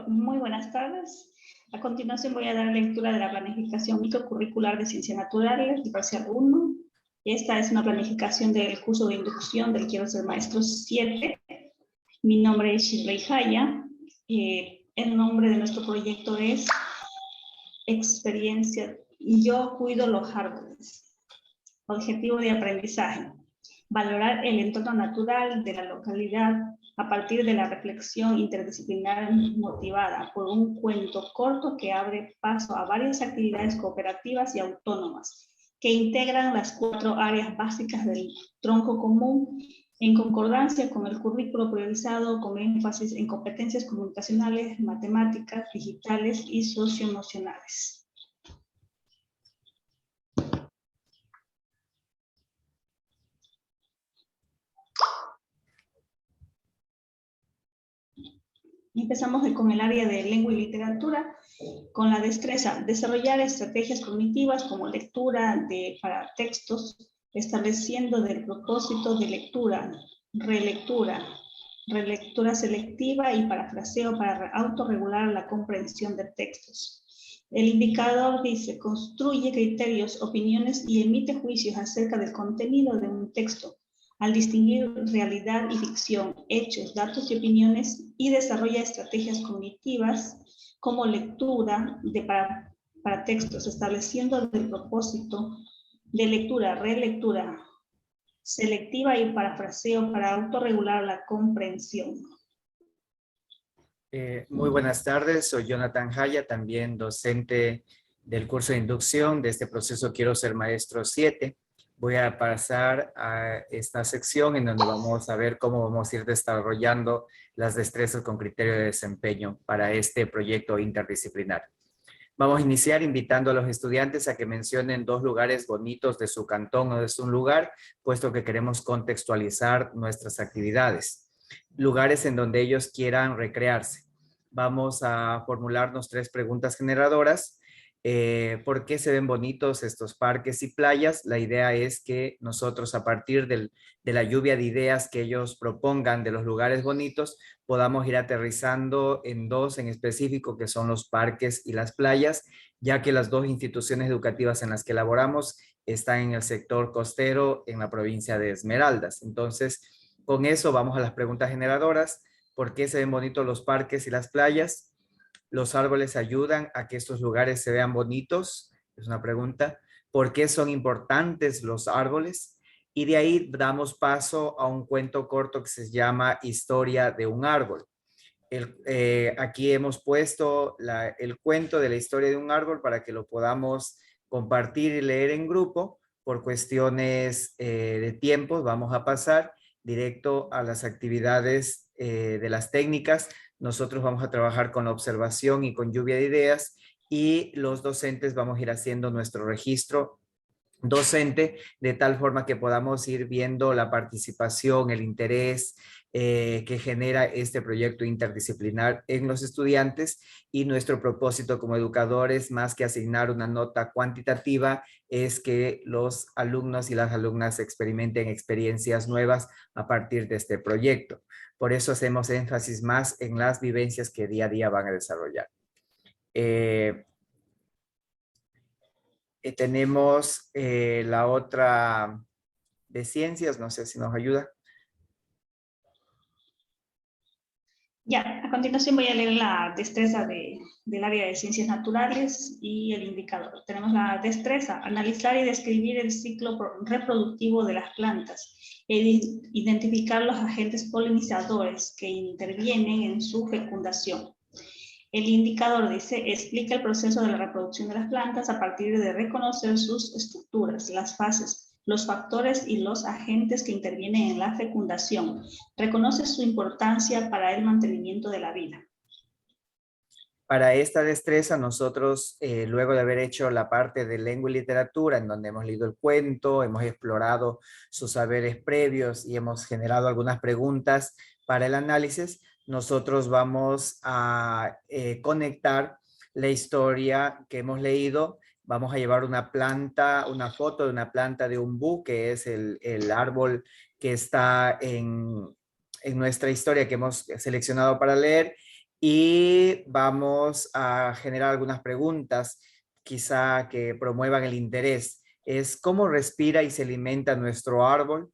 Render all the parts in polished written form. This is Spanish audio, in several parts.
Muy buenas tardes. A continuación voy a dar lectura de la planificación microcurricular de Ciencias Naturales, del parcial 1. Esta es una planificación del curso de inducción del Quiero Ser Maestro 7. Mi nombre es Shirley Jaya. El nombre de nuestro proyecto es Experiencia. Yo cuido los árboles. Objetivo de aprendizaje: valorar el entorno natural de la localidad a partir de la reflexión interdisciplinar motivada por un cuento corto que abre paso a varias actividades cooperativas y autónomas que integran las 4 áreas básicas del tronco común en concordancia con el currículo priorizado con énfasis en competencias comunicacionales, matemáticas, digitales y socioemocionales. Empezamos con el área de lengua y literatura, con la destreza, desarrollar estrategias cognitivas como lectura para textos, estableciendo del propósito de lectura, relectura selectiva y parafraseo para autorregular la comprensión de textos. El indicador dice: construye criterios, opiniones y emite juicios acerca del contenido de un texto, al distinguir realidad y ficción, hechos, datos y opiniones, y desarrolla estrategias cognitivas como lectura para textos, estableciendo el propósito de lectura, relectura selectiva y parafraseo para autorregular la comprensión. Muy buenas tardes, soy Jonathan Jaya, también docente del curso de inducción de este proceso Quiero Ser Maestro 7. Voy a pasar a esta sección en donde vamos a ver cómo vamos a ir desarrollando las destrezas con criterio de desempeño para este proyecto interdisciplinar. Vamos a iniciar invitando a los estudiantes a que mencionen 2 lugares bonitos de su cantón o de su lugar, puesto que queremos contextualizar nuestras actividades. Lugares en donde ellos quieran recrearse. Vamos a formularnos 3 preguntas generadoras. ¿Por qué se ven bonitos estos parques y playas? La idea es que nosotros, a partir de la lluvia de ideas que ellos propongan de los lugares bonitos, podamos ir aterrizando en 2 en específico, que son los parques y las playas, ya que las 2 instituciones educativas en las que elaboramos están en el sector costero en la provincia de Esmeraldas. Entonces, con eso vamos a las preguntas generadoras. ¿Por qué se ven bonitos los parques y las playas? ¿Los árboles ayudan a que estos lugares se vean bonitos? Es una pregunta. ¿Por qué son importantes los árboles? Y de ahí damos paso a un cuento corto que se llama Historia de un árbol. Aquí hemos puesto el cuento de la historia de un árbol para que lo podamos compartir y leer en grupo. Por cuestiones de tiempos vamos a pasar directo a las actividades de las técnicas. Nosotros vamos a trabajar con la observación y con lluvia de ideas, y los docentes vamos a ir haciendo nuestro registro docente de tal forma que podamos ir viendo la participación, el interés que genera este proyecto interdisciplinar en los estudiantes. Y nuestro propósito como educadores, más que asignar una nota cuantitativa, es que los alumnos y las alumnas experimenten experiencias nuevas a partir de este proyecto. Por eso hacemos énfasis más en las vivencias que día a día van a desarrollar. Tenemos la otra de ciencias, no sé si nos ayuda. A continuación voy a leer la destreza del área de ciencias naturales y el indicador. Tenemos la destreza: analizar y describir el ciclo reproductivo de las plantas, identificar los agentes polinizadores que intervienen en su fecundación. El indicador dice: explica el proceso de la reproducción de las plantas a partir de reconocer sus estructuras, las fases, los factores y los agentes que intervienen en la fecundación. Reconoce su importancia para el mantenimiento de la vida. Para esta destreza nosotros, luego de haber hecho la parte de lengua y literatura, en donde hemos leído el cuento, hemos explorado sus saberes previos y hemos generado algunas preguntas para el análisis, nosotros vamos a conectar la historia que hemos leído. Vamos a llevar una planta, una foto de una planta de umbú, que es el árbol que está en nuestra historia que hemos seleccionado para leer y vamos a generar algunas preguntas quizá que promuevan el interés. Es cómo respira y se alimenta nuestro árbol.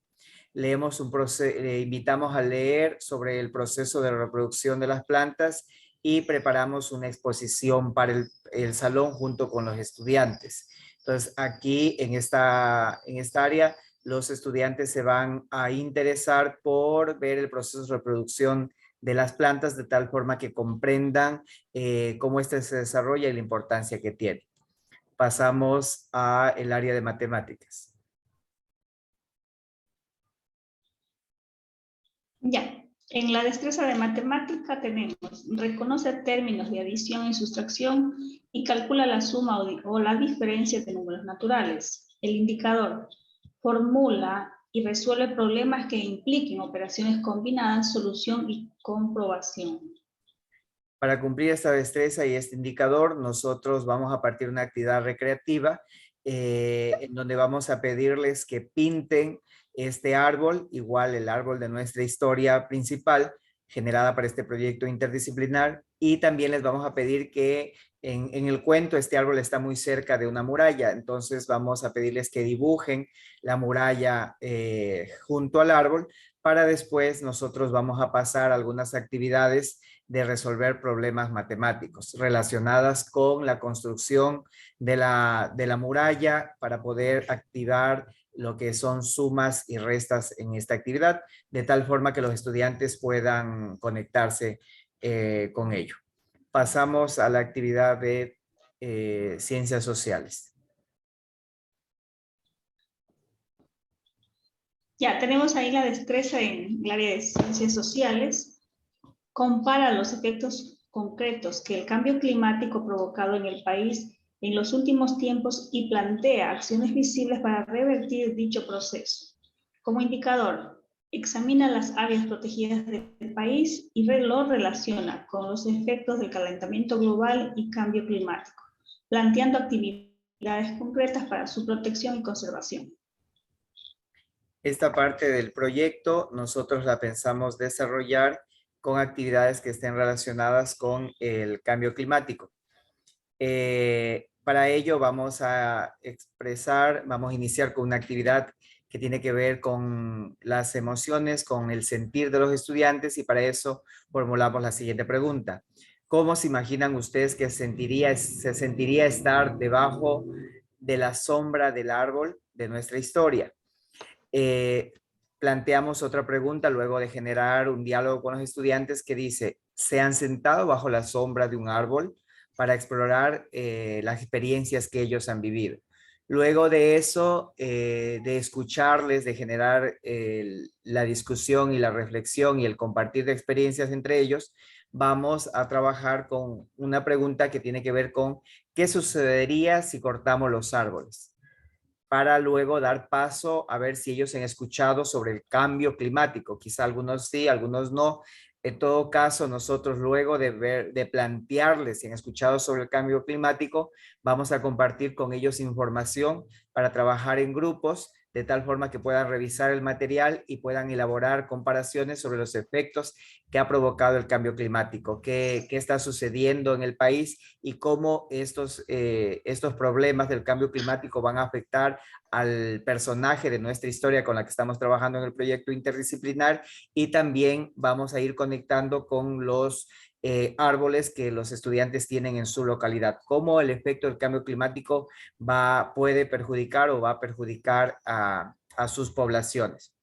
Leemos un proceso, le invitamos a leer sobre el proceso de reproducción de las plantas y preparamos una exposición para el salón junto con los estudiantes. Entonces, aquí en esta área, los estudiantes se van a interesar por ver el proceso de reproducción de las plantas de tal forma que comprendan cómo este se desarrolla y la importancia que tiene. Pasamos al área de matemáticas. Ya, en la destreza de matemática tenemos, reconoce términos de adición y sustracción y calcula la suma o la diferencia de números naturales. El indicador, formula y resuelve problemas que impliquen operaciones combinadas, solución y comprobación. Para cumplir esta destreza y este indicador, nosotros vamos a partir de una actividad recreativa en donde vamos a pedirles que pinten este árbol, igual el árbol de nuestra historia principal, generada para este proyecto interdisciplinar, y también les vamos a pedir que en el cuento este árbol está muy cerca de una muralla, entonces vamos a pedirles que dibujen la muralla junto al árbol, para después nosotros vamos a pasar algunas actividades de resolver problemas matemáticos relacionadas con la construcción de la muralla para poder activar lo que son sumas y restas en esta actividad, de tal forma que los estudiantes puedan conectarse con ello. Pasamos a la actividad de ciencias sociales. Ya, tenemos ahí la destreza en el área de ciencias sociales. Compara los efectos concretos que el cambio climático ha provocado en el país en los últimos tiempos y plantea acciones visibles para revertir dicho proceso. Como indicador, examina las áreas protegidas del país y lo relaciona con los efectos del calentamiento global y cambio climático, planteando actividades concretas para su protección y conservación. Esta parte del proyecto nosotros la pensamos desarrollar con actividades que estén relacionadas con el cambio climático. Para ello vamos a vamos a iniciar con una actividad que tiene que ver con las emociones, con el sentir de los estudiantes y para eso formulamos la siguiente pregunta. ¿Cómo se imaginan ustedes que se sentiría estar debajo de la sombra del árbol de nuestra historia? Planteamos otra pregunta luego de generar un diálogo con los estudiantes que dice, ¿se han sentado bajo la sombra de un árbol para explorar las experiencias que ellos han vivido? Luego de eso, de escucharles, de generar la discusión y la reflexión y el compartir de experiencias entre ellos, vamos a trabajar con una pregunta que tiene que ver con ¿qué sucedería si cortamos los árboles? Para luego dar paso a ver si ellos han escuchado sobre el cambio climático. Quizá algunos sí, algunos no. En todo caso, nosotros luego de plantearles si han escuchado sobre el cambio climático, vamos a compartir con ellos información para trabajar en grupos de tal forma que puedan revisar el material y puedan elaborar comparaciones sobre los efectos que ha provocado el cambio climático, qué está sucediendo en el país y cómo estos problemas del cambio climático van a afectar al personaje de nuestra historia con la que estamos trabajando en el proyecto interdisciplinar y también vamos a ir conectando con los árboles que los estudiantes tienen en su localidad, cómo el efecto del cambio climático puede perjudicar o va a perjudicar a sus poblaciones.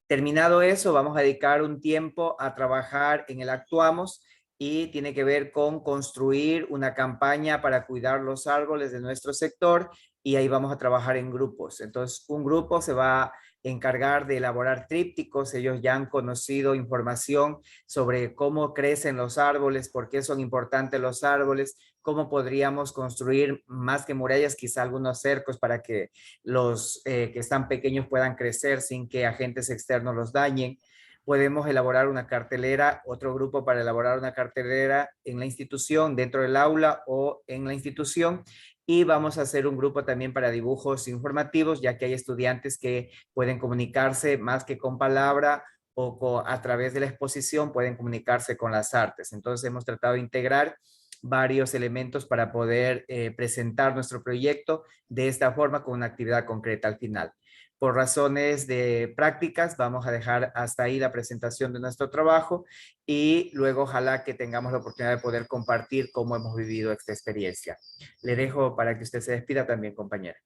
Terminado eso, vamos a dedicar un tiempo a trabajar en el Actuamos y tiene que ver con construir una campaña para cuidar los árboles de nuestro sector y ahí vamos a trabajar en grupos. Entonces, un grupo se va a encargar de elaborar trípticos. Ellos ya han conocido información sobre cómo crecen los árboles, por qué son importantes los árboles, cómo podríamos construir más que murallas, quizá algunos cercos para que los que están pequeños puedan crecer sin que agentes externos los dañen. Podemos elaborar una cartelera, otro grupo para elaborar una cartelera en la institución, dentro del aula o en la institución. Y vamos a hacer un grupo también para dibujos informativos, ya que hay estudiantes que pueden comunicarse más que con palabra a través de la exposición pueden comunicarse con las artes. Entonces hemos tratado de integrar varios elementos para poder presentar nuestro proyecto de esta forma con una actividad concreta al final. Por razones de prácticas, vamos a dejar hasta ahí la presentación de nuestro trabajo y luego ojalá que tengamos la oportunidad de poder compartir cómo hemos vivido esta experiencia. Le dejo para que usted se despida también, compañera.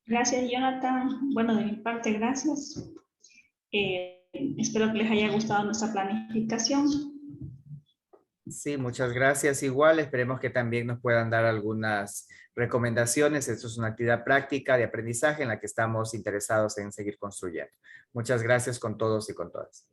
Gracias, Jonathan. Bueno, de mi parte, gracias. Espero que les haya gustado nuestra planificación. Sí, muchas gracias. Igual esperemos que también nos puedan dar algunas recomendaciones. Esto es una actividad práctica de aprendizaje en la que estamos interesados en seguir construyendo. Muchas gracias con todos y con todas.